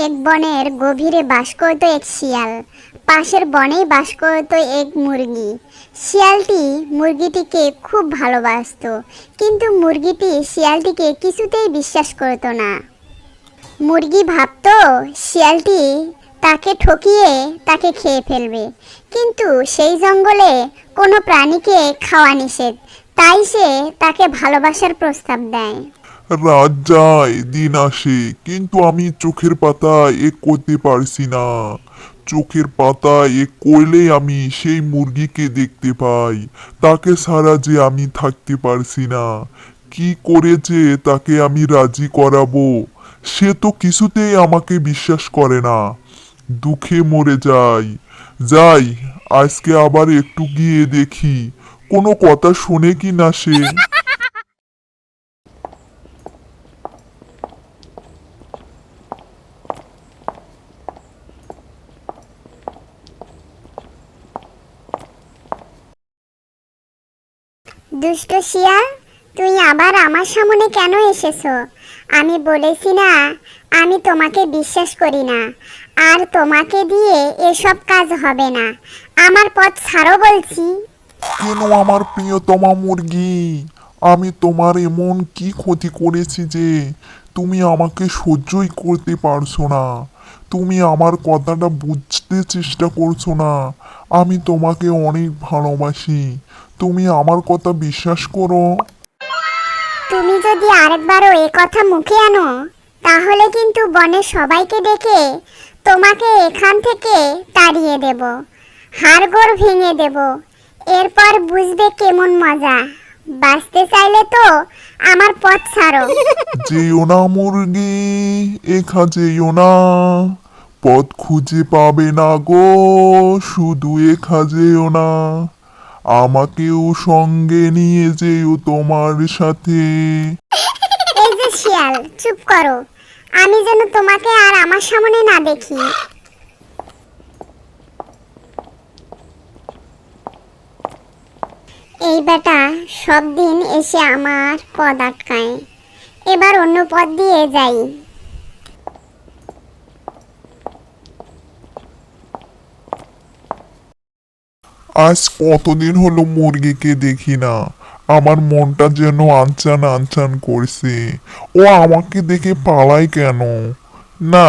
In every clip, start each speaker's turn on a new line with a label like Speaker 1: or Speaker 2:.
Speaker 1: এক বনের গভীরে বাস করত এক শিয়াল। পাশের বনেই বাস করত এক মুরগি। শিয়ালটি মুরগিটিকে খুব ভালোবাসতো, কিন্তু মুরগিটি শিয়ালটিকে কিছুতেই বিশ্বাস করত না। মুরগি ভাবতো শিয়ালটি তাকে ঠকিয়ে তাকে খেয়ে ফেলবে, কিন্তু সেই জঙ্গলে কোনো প্রাণীকে খাওয়া নিষেধ, তাই সে তাকে ভালোবাসার প্রস্তাব দেয়।
Speaker 2: রাত যায় দিন আসে, কিন্তু আমি চোখের পাতায় করতে পারছি না। চোখের পাতায় করলেই আমি সেই মুরগিকে দেখতে পাই। তাকে ছাড়া যে আমি থাকতে পারছি না। কি করে যে তাকে আমি রাজি করাবো, সে তো কিছুতেই আমাকে বিশ্বাস করে না। দুঃখে মরে যাই। যাই, আজকে আবার একটু গিয়ে দেখি কোনো কথা শোনে কি না সে।
Speaker 1: দুষ্ট শিয়াল, তুই আবার আমার সামনে কেন এসেছো? আমি বলেছি না আমি তোমাকে বিশ্বাস করি না, আর তোমাকে দিয়ে এসব কাজ হবে না। আমার পথ ছাড়ো বলছি।
Speaker 2: কেন আমার প্রিয়তমা মুরগি, আমি তোমার এমন কি ক্ষতি করেছি যে তুমি আমাকে সহ্যই করতে পারছো না? তুমি আমার কথাটা বুঝতে চেষ্টা করছো না। আমি তোমাকে অনেক ভালোবাসি, তুমি আমার কথা বিশ্বাস করো।
Speaker 1: তুমি যদি আরেকবারও এ কথা মুখে আনো, তাহলে কিন্তু বনের সবাইকে ডেকে তোমাকে এখান থেকে তাড়িয়ে দেব, হাড়গোড় ভেঙে দেব। এরপর বুঝবে কেমন মজা। বাঁচতে চাইলে তো আমার পথ ছাড়ো।
Speaker 2: যেও না মুরগি, এখা যেও না। পথ খুঁজে পাবে না গো, শুধু এখা যেও না। আমাকেও সঙ্গে নিয়ে যেও তোমার সাথে।
Speaker 1: এই যে শিয়াল, চুপ করো, আমি যেন তোমাকে আর আমার সামনে না দেখি। এই বেটা সব দিন এসে আমার পথ আটকায়, এবার অন্য পথ দিয়ে যাই।
Speaker 2: আজ কতদিন হলো মুরগিকে দেখি না। আমার মনটা যেন আনচান আনচান করছে। ও আমাকে দেখে পালায় কেন? না,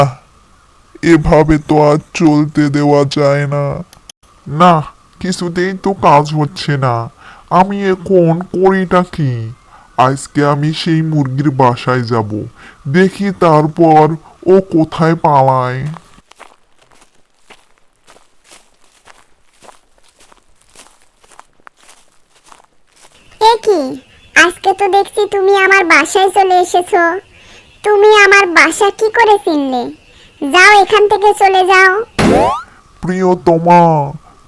Speaker 2: এভাবে তো আর চলতে দেওয়া যায় না। না, কিছুতেই তো কাজ হচ্ছে না। আমি এখন করিটা কি? আজকে আমি সেই মুরগির বাসায় যাব, দেখি তারপর ও কোথায় পালায়।
Speaker 1: এ কি, আজকে তো দেখছি তুমি আমার বাসায় চলে এসেছো। তুমি আমার বাসা কি করে চিনলে? যাও, এখান থেকে চলে যাও।
Speaker 2: প্রিয়তমা,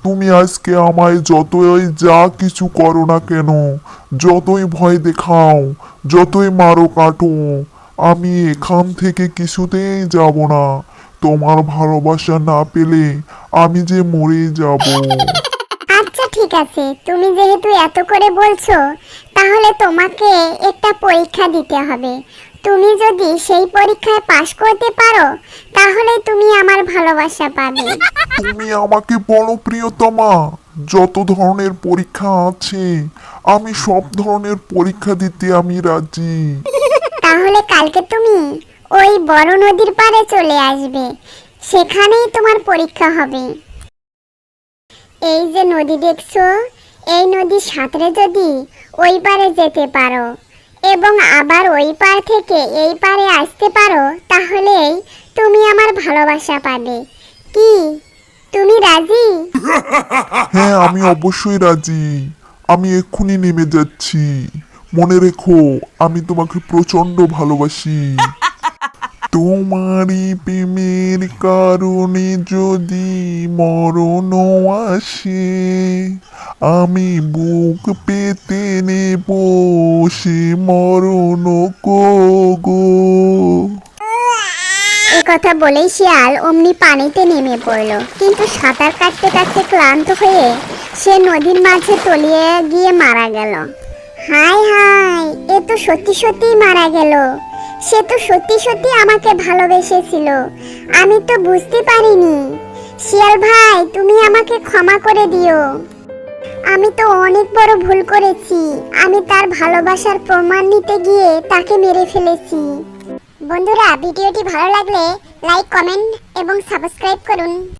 Speaker 2: তুমি আজকে আমায় যতই যা কিছু করো না কেন, যতই ভয় দেখাও, যতই মারো কাটো, আমি এখান থেকে কিছুতেই যাব না। তোমার ভালোবাসা না পেলে আমি যে মরে যাব।
Speaker 1: আচ্ছা ঠিক আছে, তুমি যেহেতু এত করে বলছো, তাহলে তোমাকে একটা পরীক্ষা দিতে হবে। তুমি যদি সেই পরীক্ষায় পাশ করতে পারো, তাহলে তুমি আমার ভালোবাসা পাবে।
Speaker 2: তুমি আমাকে বলো প্রিয়তমা, যত ধরনের পরীক্ষা আছে আমি সব ধরনের পরীক্ষা দিতে আমি রাজি।
Speaker 1: তাহলে কালকে তুমি ওই বড় নদীর পাড়ে চলে আসবে, সেখানেই তোমার পরীক্ষা হবে। এই যে নদী দেখছো, এই নদীর সাঁতরে যদি ওই পারে যেতে পারো এবং আবার ওই পার থেকে এই পারে আসতে পারো, তাহলেই তুমি আমার ভালোবাসা পাবে। কি, তুমি রাজি?
Speaker 2: হ্যাঁ, আমি অবশ্যই রাজি। আমি এক্ষুনি নেমে যাচ্ছি। মনে রেখো, আমি তোমাকে প্রচন্ড ভালোবাসি। তোমারই প্রেমের কারণে যদি মরণ আসে, আমি বুক পেতে নেব সে মরণ গো।
Speaker 1: এ কথা বলেই শিয়াল অমনি পানিতে নেমে পড়ল, কিন্তু সাঁতার কাটতে কাটতে ক্লান্ত হয়ে সে নদীর মাঝে তলিয়ে গিয়ে মারা গেল। হায় হায়, এ তো সত্যি সত্যিই মারা গেল। সে তো সত্যি সত্যি আমাকে ভালোবেসেছিল, আমি তো বুঝতে পারিনি। শিয়াল ভাই, তুমি আমাকে ক্ষমা করে দিও। আমি তো অনেক বড় ভুল করেছি, আমি তার ভালোবাসার প্রমাণ নিতে গিয়ে তাকে মেরে ফেলেছি। বন্ধুরা, ভিডিওটি ভালো লাগলে লাইক, কমেন্ট এবং সাবস্ক্রাইব করুন।